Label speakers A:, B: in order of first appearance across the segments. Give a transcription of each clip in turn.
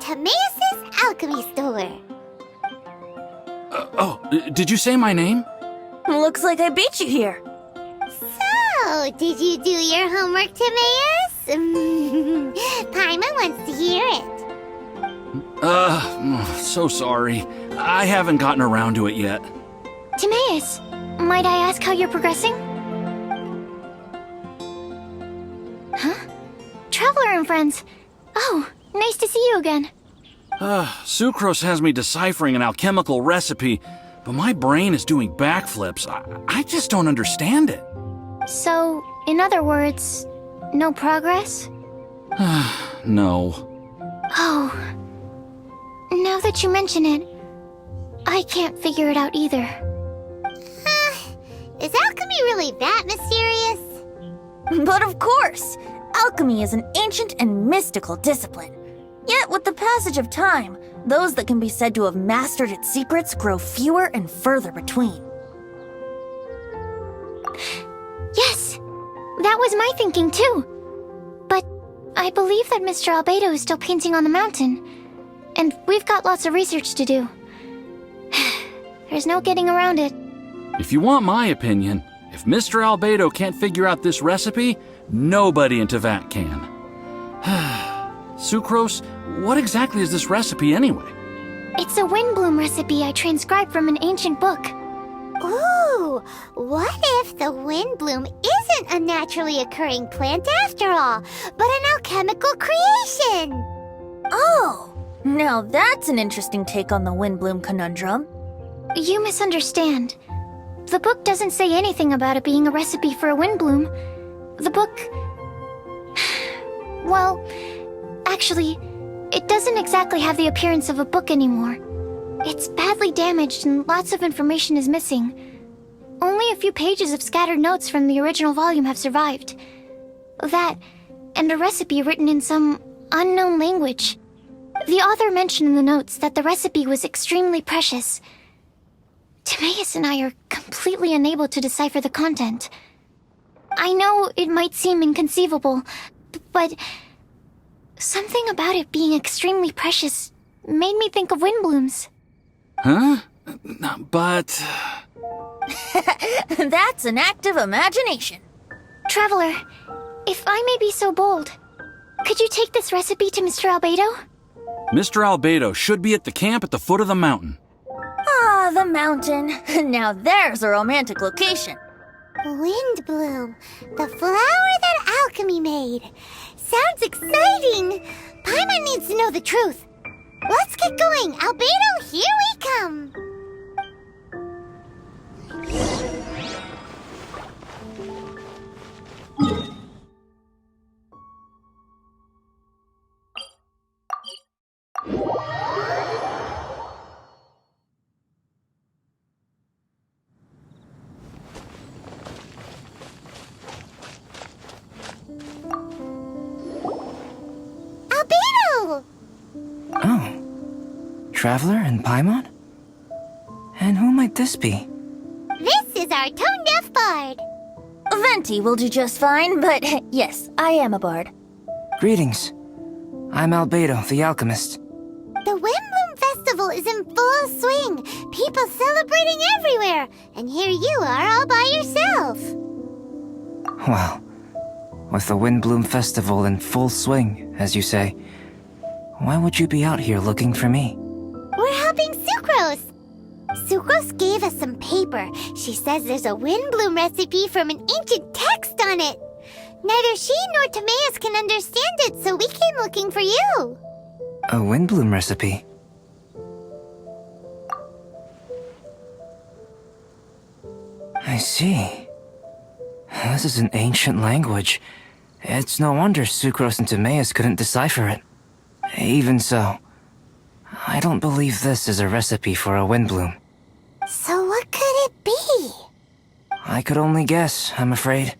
A: Timaeus' alchemy store.
B: Did you say my name?
C: Looks like I beat you here.
A: So, did you do your homework, Timaeus? Paimon wants to hear it.
B: So sorry. I haven't gotten around to it yet.
D: Timaeus, might I ask how you're progressing? Huh? Traveler and friends. Oh, nice to see you again.
B: Sucrose has me deciphering an alchemical recipe, but my brain is doing backflips. I just don't understand it.
D: So, in other words, no progress?
B: No.
D: Oh. Now that you mention it, I can't figure it out either.
A: Is alchemy really that mysterious?
C: But of course! Alchemy is an ancient and mystical discipline. Yet, with the passage of time, those that can be said to have mastered its secrets grow fewer and further between.
D: Yes! That was my thinking too. But I believe that Mr. Albedo is still painting on the mountain. And we've got lots of research to do. There's no getting around it.
B: If you want my opinion, if Mr. Albedo can't figure out this recipe, nobody in Teyvat can. Sucrose, what exactly is this recipe anyway?
D: It's a Windblume recipe I transcribed from an ancient book.
A: Ooh, what if the Windblume isn't a naturally occurring plant after all, but an alchemical creation?
C: Oh! Now that's an interesting take on the Windblume conundrum.
D: You misunderstand. The book doesn't say anything about it being a recipe for a Windblume. The book... Well, actually, it doesn't exactly have the appearance of a book anymore. It's badly damaged and lots of information is missing. Only a few pages of scattered notes from the original volume have survived. That, and a recipe written in some unknown language. The author mentioned in the notes that the recipe was extremely precious. Timaeus and I are completely unable to decipher the content. I know it might seem inconceivable, but something about it being extremely precious made me think of Windblooms.
B: Huh? But...
C: That's an active imagination.
D: Traveler, if I may be so bold, could you take this recipe to Mr. Albedo?
B: Mr. Albedo should be at the camp at the foot of the mountain.
C: Ah, the mountain. Now there's a romantic location.
A: Windblume, the flower that alchemy made. Sounds exciting. Paimon needs to know the truth. Let's get going. Albedo, here we come. Albedo!
E: Oh. Traveler and Paimon? And who might this be?
A: This is our tone-deaf bard.
C: Venti will do just fine, but yes, I am a bard.
E: Greetings. I'm Albedo, the alchemist.
A: The Windblume Festival is in full swing. People celebrating everywhere. And here you are all by yourself.
E: Well, with the Windblume Festival in full swing, as you say, why would you be out here looking for me?
A: We're helping Sucrose. Sucrose gave us some paper. She says there's a Windblume recipe from an ancient text on it. Neither she nor Timaeus can understand it, so we came looking for you.
E: A Windblume recipe? I see. This is an ancient language. It's no wonder Sucrose and Timaeus couldn't decipher it. Even so, I don't believe this is a recipe for a Windblume.
A: So
E: I could only guess, I'm afraid.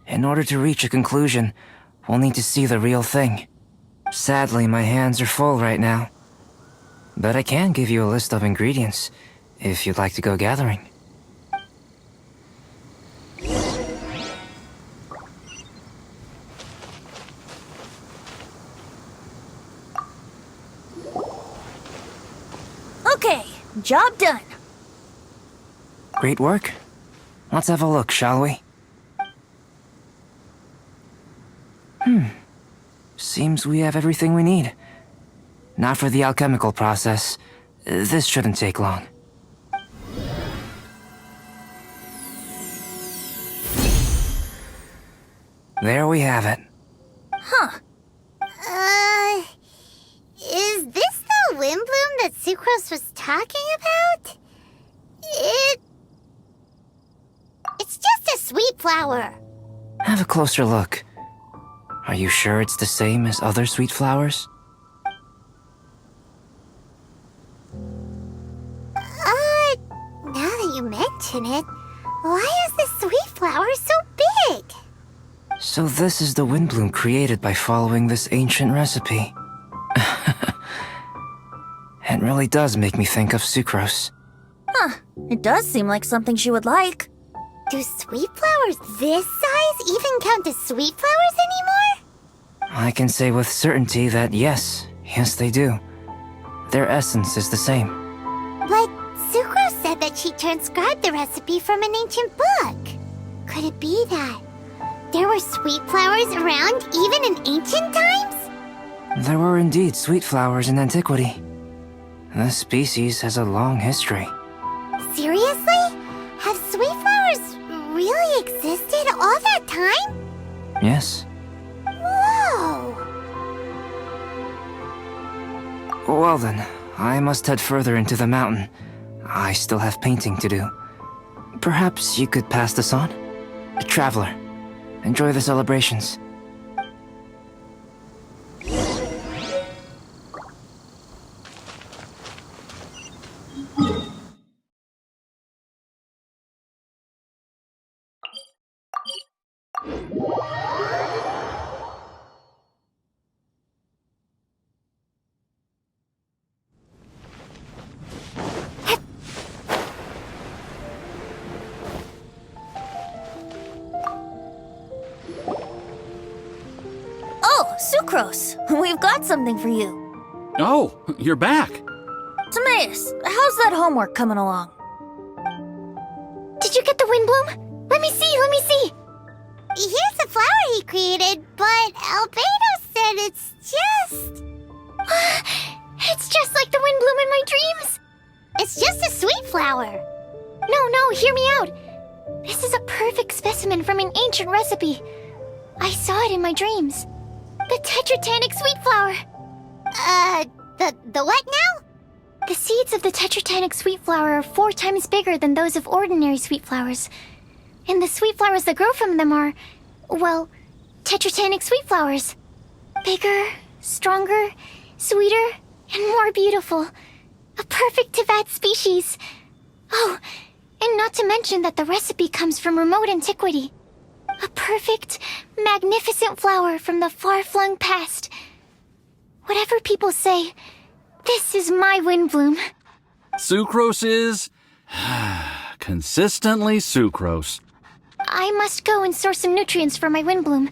E: In order to reach a conclusion, we'll need to see the real thing. Sadly, my hands are full right now. But I can give you a list of ingredients, if you'd like to go gathering.
C: Okay, job done.
E: Great work. Let's have a look, shall we? Seems we have everything we need. Not for the alchemical process. This shouldn't take long. There we have it.
A: Is this the Windblume that Sucrose was talking about? It's just a sweet flower.
E: Have a closer look. Are you sure it's the same as other sweet flowers?
A: Now that you mention it, why is this sweet flower so big?
E: So this is the Windblume created by following this ancient recipe. It really does make me think of Sucrose.
C: It does seem like something she would like.
A: Do sweet flowers this size even count as sweet flowers anymore?
E: I can say with certainty that yes, they do. Their essence is the same.
A: But Sucrose said that she transcribed the recipe from an ancient book. Could it be that there were sweet flowers around even in ancient times?
E: There were indeed sweet flowers in antiquity. This species has a long history.
A: Seriously? Have sweet flowers really existed all that time?
E: Yes.
A: Whoa!
E: Well then, I must head further into the mountain. I still have painting to do. Perhaps you could pass this on? Traveler, enjoy the celebrations.
C: Sucrose, we've got something for you.
B: Oh, you're back.
C: Timaeus, how's that homework coming along?
D: Did you get the Windblume? Let me see.
A: Here's the flower he created, but Albedo said it's just...
D: It's just like the Windblume in my dreams.
A: It's just a sweet flower.
D: No, hear me out. This is a perfect specimen from an ancient recipe. I saw it in my dreams. The tetratanic sweet flower.
A: The what now?
D: The seeds of the tetratanic sweet flower are 4 times bigger than those of ordinary sweet flowers. And the sweet flowers that grow from them are, well, tetratanic sweet flowers. Bigger, stronger, sweeter, and more beautiful. A perfect Teyvat species. Oh, and not to mention that the recipe comes from remote antiquity. A perfect, magnificent flower from the far-flung past. Whatever people say, this is my Windblume.
B: Sucrose is... consistently Sucrose.
D: I must go and source some nutrients for my Windblume.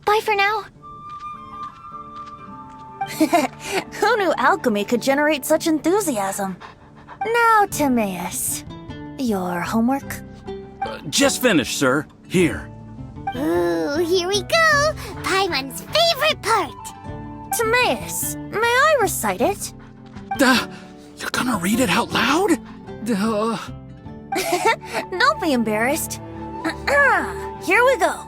D: Bye for now.
C: Who knew alchemy could generate such enthusiasm? Now, Timaeus, your homework?
B: Just finished, sir. Here.
A: Ooh, here we go! Paimon's favorite part!
C: Timaeus, may I recite it?
B: You're gonna read it out loud?
C: Don't be embarrassed. Here we go.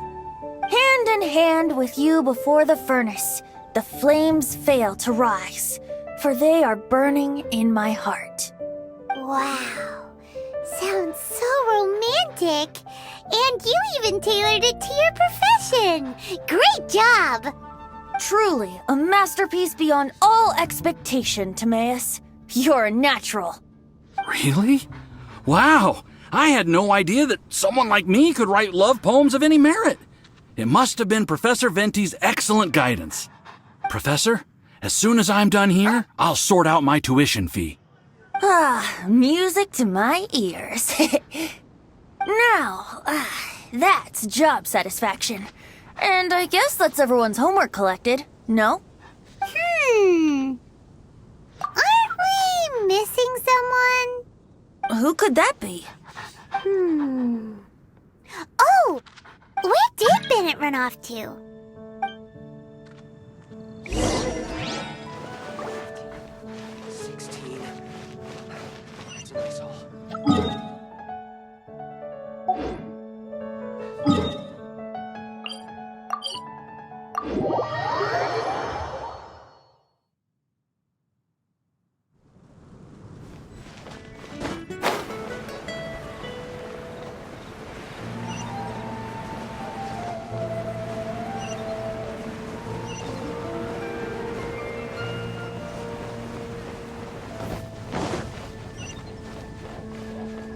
C: Hand in hand with you before the furnace, the flames fail to rise, for they are burning in my heart.
A: Wow, sounds so romantic. And you even tailored it to your profession. Great job!
C: Truly, a masterpiece beyond all expectation, Timaeus. You're a natural.
B: Really? Wow! I had no idea that someone like me could write love poems of any merit. It must have been Professor Venti's excellent guidance. Professor, as soon as I'm done here, I'll sort out my tuition fee.
C: Music to my ears. Now, that's job satisfaction. And I guess that's everyone's homework collected, no?
A: Aren't we missing someone?
C: Who could that be?
A: Oh! Where did Bennett run off to?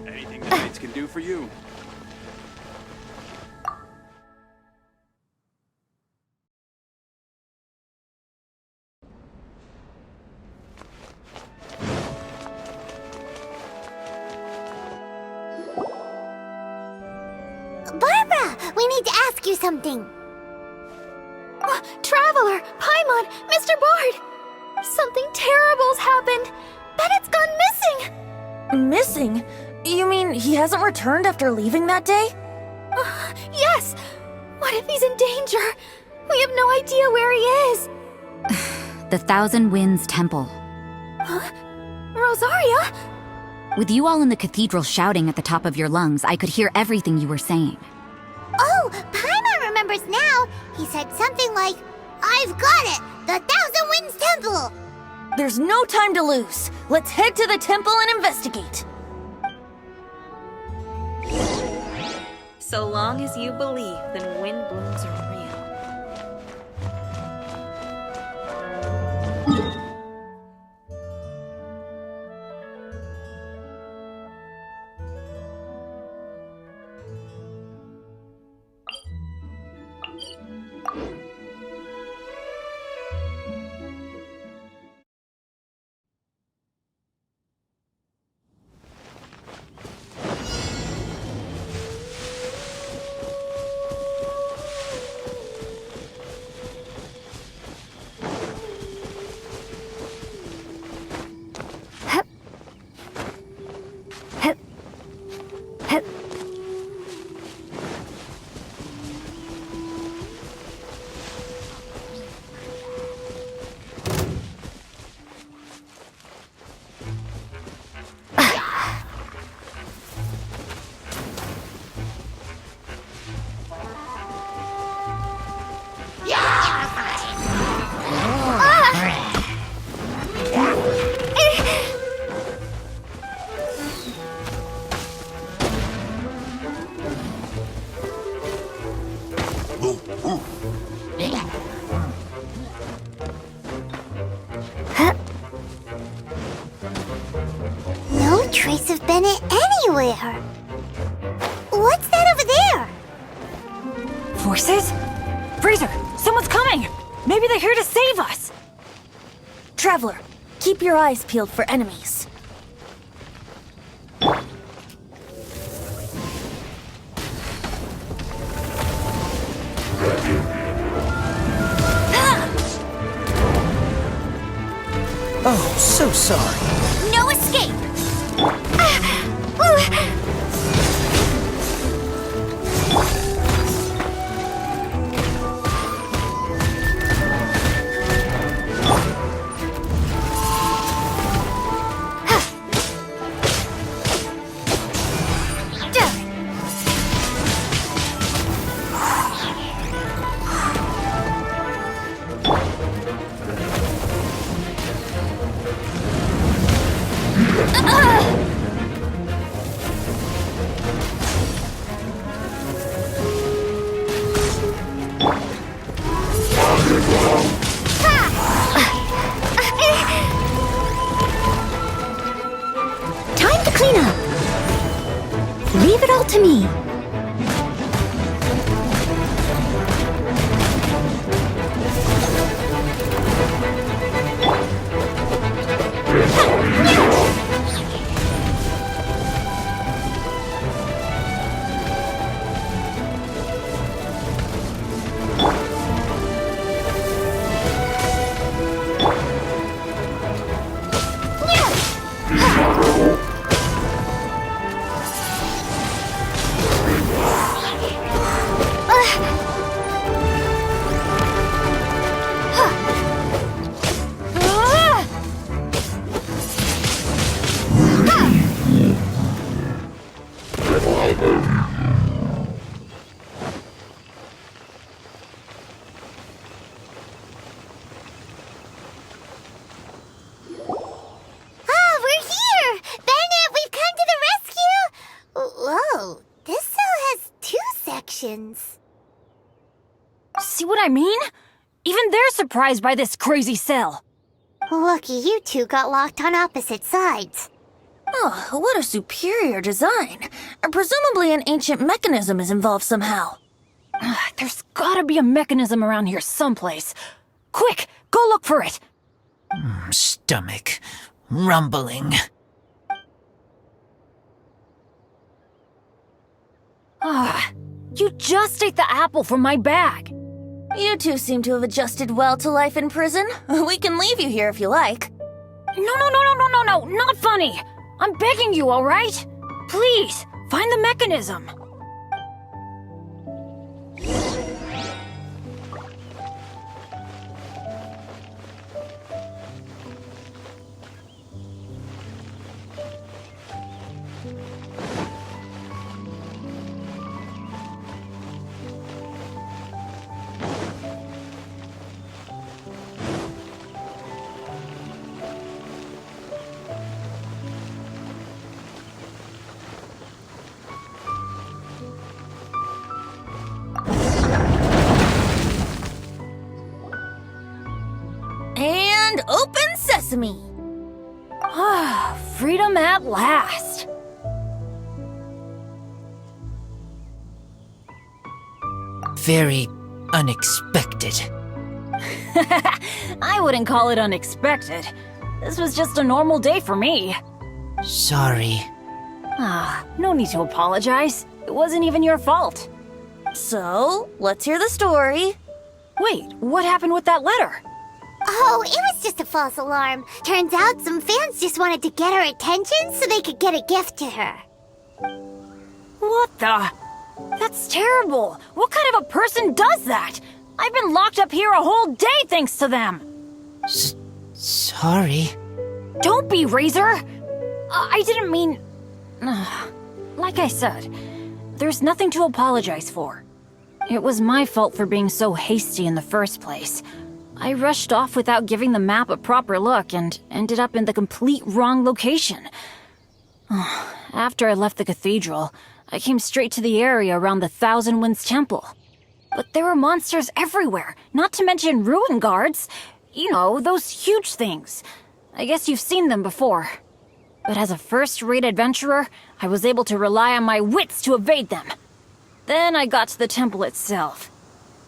B: Anything the mates can do for you.
A: Barbara, we need to ask you something.
D: Traveler, Paimon, Mr. Bard! Something terrible's happened! Bennett's gone missing!
C: Missing? You mean he hasn't returned after leaving that day?
D: Yes! What if he's in danger? We have no idea where he is!
F: The Thousand Winds Temple.
D: Rosaria?
F: With you all in the cathedral shouting at the top of your lungs, I could hear everything you were saying.
A: Oh, Paimon remembers now. He said something like, I've got it! The Thousand Winds Temple!
C: There's no time to lose. Let's head to the temple and investigate.
G: So long as you believe that Windblooms are real.
A: No trace of Bennett anywhere. What's that over there?
C: Forces? Freezer, someone's coming! Maybe they're here to save us! Traveler, keep your eyes peeled for enemies.
H: Oh, so sorry.
A: No escape! Time to clean up.
F: Leave it all to me.
C: See what I mean? Even they're surprised by this crazy cell.
A: Lucky you two got locked on opposite sides.
C: Oh, what a superior design. Presumably an ancient mechanism is involved somehow. There's gotta be a mechanism around here someplace. Quick, go look for it.
H: Stomach rumbling.
C: You just ate the apple from my bag. You two seem to have adjusted well to life in prison. We can leave you here if you like. No, not funny. I'm begging you, all right? Please, find the mechanism. And open sesame! Freedom at last!
H: Very unexpected.
C: I wouldn't call it unexpected. This was just a normal day for me.
H: Sorry.
C: No need to apologize. It wasn't even your fault. So, let's hear the story. Wait, what happened with that letter?
A: Oh, it was just a false alarm. Turns out some fans just wanted to get her attention so they could get a gift to her.
C: What the? That's terrible. What kind of a person does that? I've been locked up here a whole day thanks to them.
H: Sorry.
C: Don't be, Razor. I didn't mean... Like I said, there's nothing to apologize for. It was my fault for being so hasty in the first place. I rushed off without giving the map a proper look and ended up in the complete wrong location. After I left the cathedral, I came straight to the area around the Thousand Winds Temple. But there were monsters everywhere, not to mention ruin guards. You know, those huge things. I guess you've seen them before. But as a first-rate adventurer, I was able to rely on my wits to evade them. Then I got to the temple itself.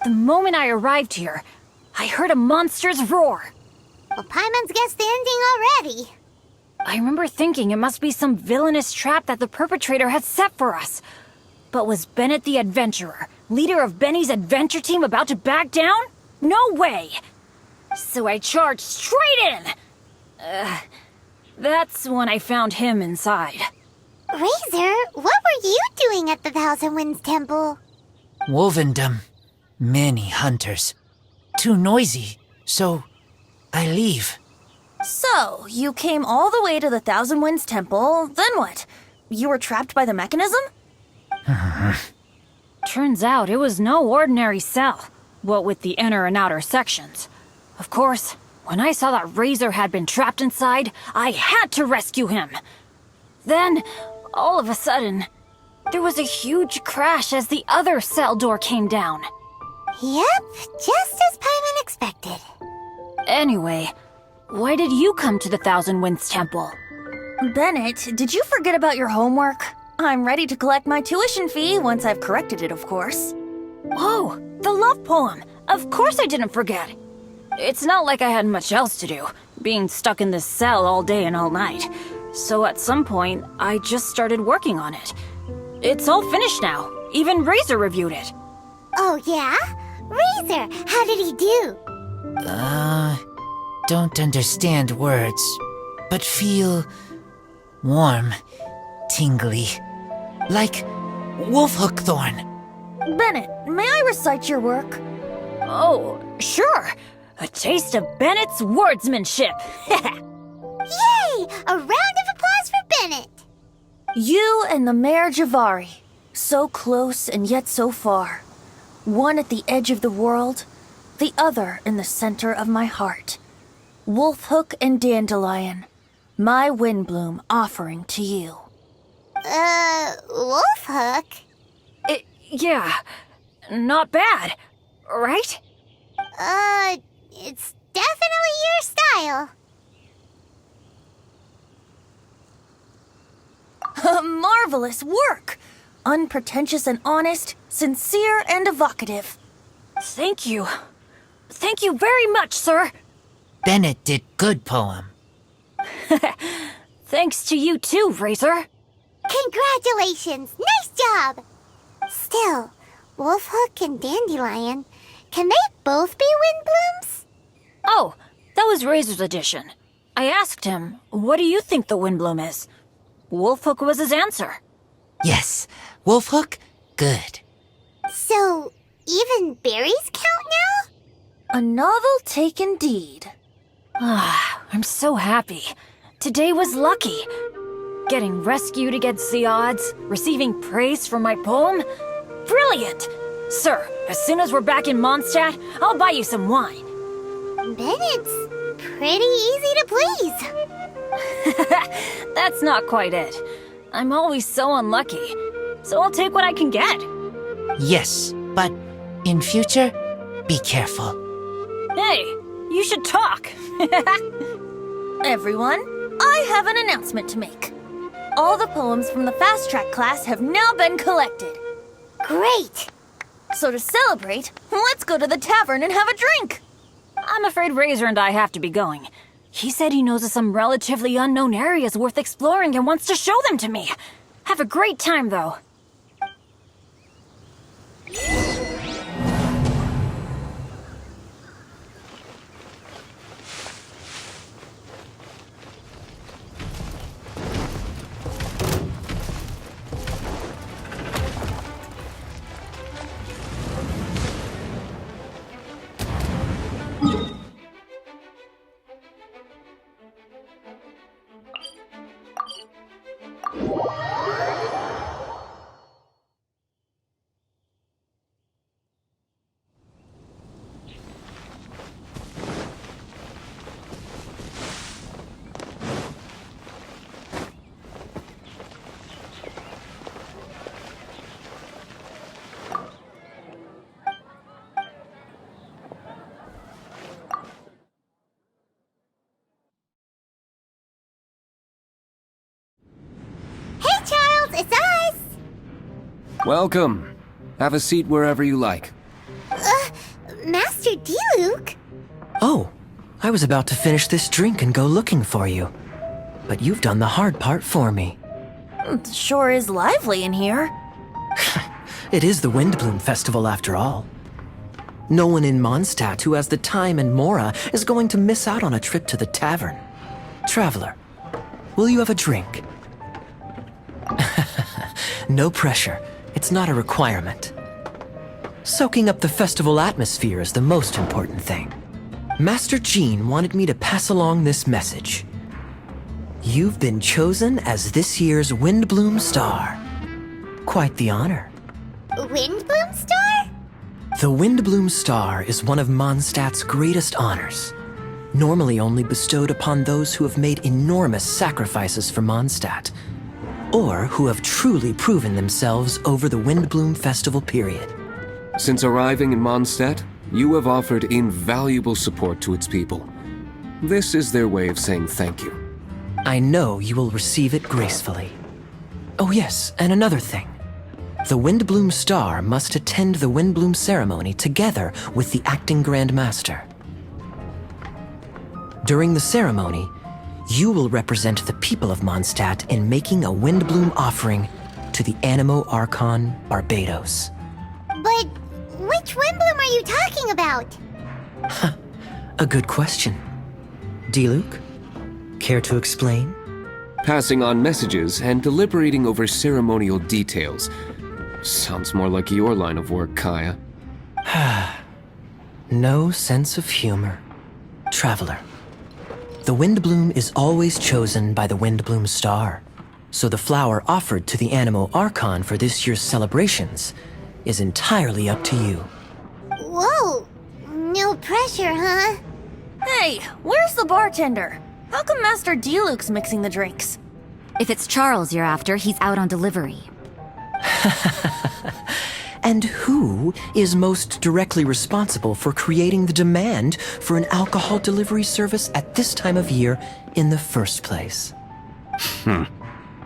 C: The moment I arrived here, I heard a monster's roar.
A: Well, Paimon's guessed the ending already.
C: I remember thinking it must be some villainous trap that the perpetrator had set for us. But was Bennett the adventurer, leader of Benny's adventure team, about to back down? No way! So I charged straight in! That's when I found him inside.
A: Razor, what were you doing at the Thousand Winds Temple?
H: Wovendom. Many hunters. Too noisy, so I leave.
C: So, you came all the way to the Thousand Winds Temple, then what? You were trapped by the mechanism? Turns out it was no ordinary cell, what with the inner and outer sections. Of course, when I saw that Razor had been trapped inside, I had to rescue him. Then, all of a sudden, there was a huge crash as the other cell door came down.
A: Yep, just as Paimon expected.
C: Anyway, why did you come to the Thousand Winds Temple? Bennett, did you forget about your homework? I'm ready to collect my tuition fee once I've corrected it, of course.
I: Oh, the love poem. Of course I didn't forget. It's not like I had much else to do, being stuck in this cell all day and all night. So at some point, I just started working on it. It's all finished now. Even Razor reviewed it.
A: Oh, yeah? Razor, how did he do?
H: Don't understand words, but feel warm, tingly, like wolfhook thorn.
C: Bennett, may I recite your work?
I: Oh, sure. A taste of Bennett's wordsmanship.
A: Yay! A round of applause for Bennett.
C: You and the Mare Javari, so close and yet so far. One at the edge of the world, the other in the center of my heart. Wolfhook and Dandelion, my Windblume offering to you.
A: Wolfhook?
I: Yeah, not bad, right?
A: It's definitely your style.
C: Marvelous work! Unpretentious and honest, sincere and evocative.
I: Thank you. Thank you very much, sir.
H: Bennett did good poem.
I: Thanks to you too, Razor.
A: Congratulations! Nice job! Still, Wolfhook and Dandelion, can they both be Windblooms?
I: Oh, that was Razor's edition. I asked him, what do you think the Windblume is? Wolfhook was his answer.
H: Yes, wolfhook, good.
A: So, even berries count now?
C: A novel take indeed.
I: I'm so happy. Today was lucky. Getting rescued against the odds, receiving praise for my poem. Brilliant! Sir, as soon as we're back in Mondstadt, I'll buy you some wine.
A: Bennett's pretty easy to please.
I: That's not quite it. I'm always so unlucky, so I'll take what I can get.
H: Yes, but in future, be careful.
I: Hey, you should talk.
C: Everyone, I have an announcement to make. All the poems from the Fast Track class have now been collected.
A: Great!
C: So to celebrate, let's go to the tavern and have a drink.
I: I'm afraid Razor and I have to be going. He said he knows of some relatively unknown areas worth exploring and wants to show them to me. Have a great time, though.
A: Hey, Charles, it's us!
J: Welcome. Have a seat wherever you like.
A: Master Diluc?
K: Oh, I was about to finish this drink and go looking for you. But you've done the hard part for me.
C: It sure is lively in here.
K: It is the Windblume Festival after all. No one in Mondstadt who has the time and mora is going to miss out on a trip to the tavern. Traveler, will you have a drink? No pressure. It's not a requirement. Soaking up the festival atmosphere is the most important thing. Master Jean wanted me to pass along this message. You've been chosen as this year's Windblume Star. Quite the honor.
A: Windblume Star?
K: The Windblume Star is one of Mondstadt's greatest honors, normally only bestowed upon those who have made enormous sacrifices for Mondstadt, or who have truly proven themselves over the Windblume Festival period.
J: Since arriving in Mondstadt, you have offered invaluable support to its people. This is their way of saying thank you.
K: I know you will receive it gracefully. Oh yes, and another thing. The Windblume Star must attend the Windblume ceremony together with the acting Grand Master. During the ceremony, you will represent the people of Mondstadt in making a Windblume offering to the Animo Archon Barbados.
A: But which Windblume are you talking about?
K: A good question. Diluc, care to explain?
J: Passing on messages and deliberating over ceremonial details. Sounds more like your line of work, Kaya.
K: No sense of humor. Traveler. The Windblume is always chosen by the Windblume Star, so the flower offered to the Animo Archon for this year's celebrations is entirely up to you.
A: Whoa! No pressure, huh?
C: Hey, where's the bartender? How come Master Diluc's mixing the drinks?
F: If it's Charles you're after, he's out on delivery.
K: And who is most directly responsible for creating the demand for an alcohol delivery service at this time of year in the first place?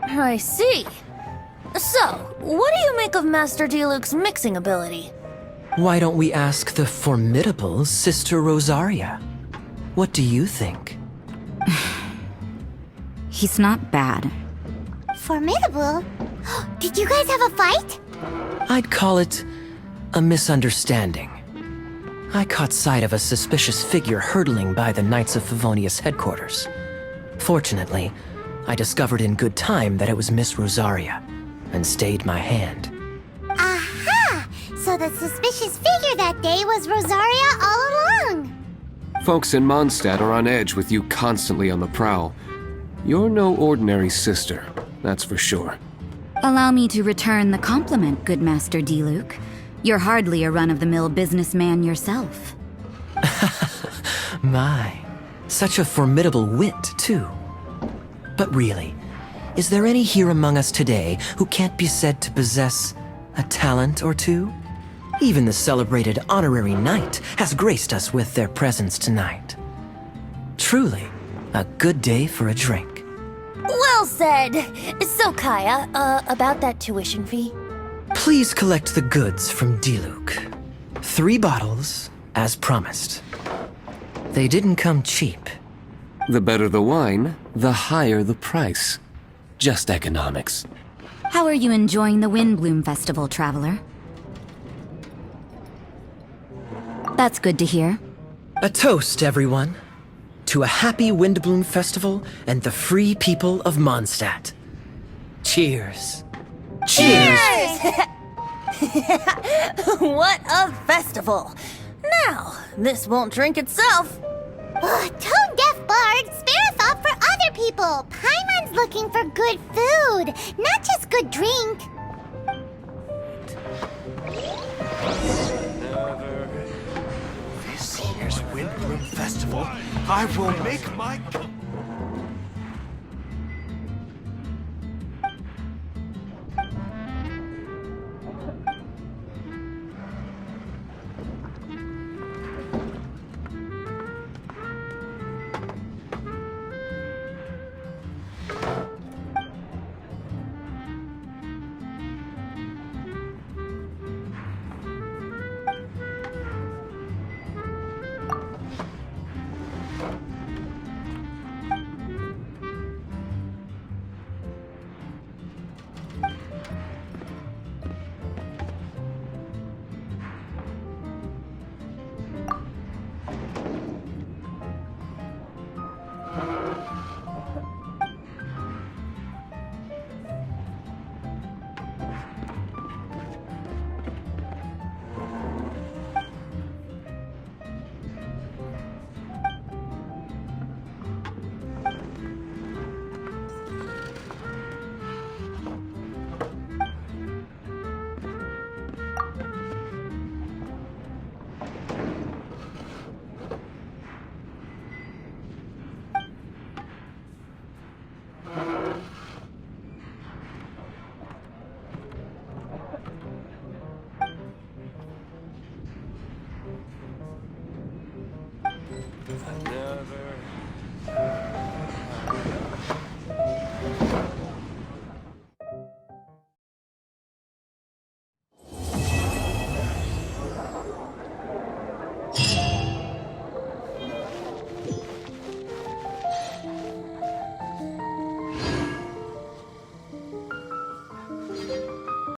C: I see. So, what do you make of Master Diluc's mixing ability?
K: Why don't we ask the formidable Sister Rosaria? What do you think?
F: He's not bad.
A: Formidable? Did you guys have a fight?
K: I'd call it a misunderstanding. I caught sight of a suspicious figure hurtling by the Knights of Favonius headquarters. Fortunately, I discovered in good time that it was Miss Rosaria, and stayed my hand.
A: Aha! So the suspicious figure that day was Rosaria all along!
J: Folks in Mondstadt are on edge with you constantly on the prowl. You're no ordinary sister, that's for sure.
F: Allow me to return the compliment, good Master Diluc. You're hardly a run-of-the-mill businessman yourself.
K: My, such a formidable wit, too. But really, is there any here among us today who can't be said to possess a talent or two? Even the celebrated honorary knight has graced us with their presence tonight. Truly, a good day for a drink.
C: Well said. So, Kaya, about that tuition fee?
K: Please collect the goods from Diluc. 3 bottles, as promised. They didn't come cheap.
J: The better the wine, the higher the price. Just economics.
F: How are you enjoying the Windblume Festival, Traveler? That's good to hear.
K: A toast, everyone, to a happy Windblume Festival and the free people of Mondstadt. Cheers.
C: Cheers! What a festival! Now, this won't drink itself.
A: Tone-deaf bard, spare a thought for other people! Paimon's looking for good food, not just good drink.
L: This year's Windblume Festival, I will make my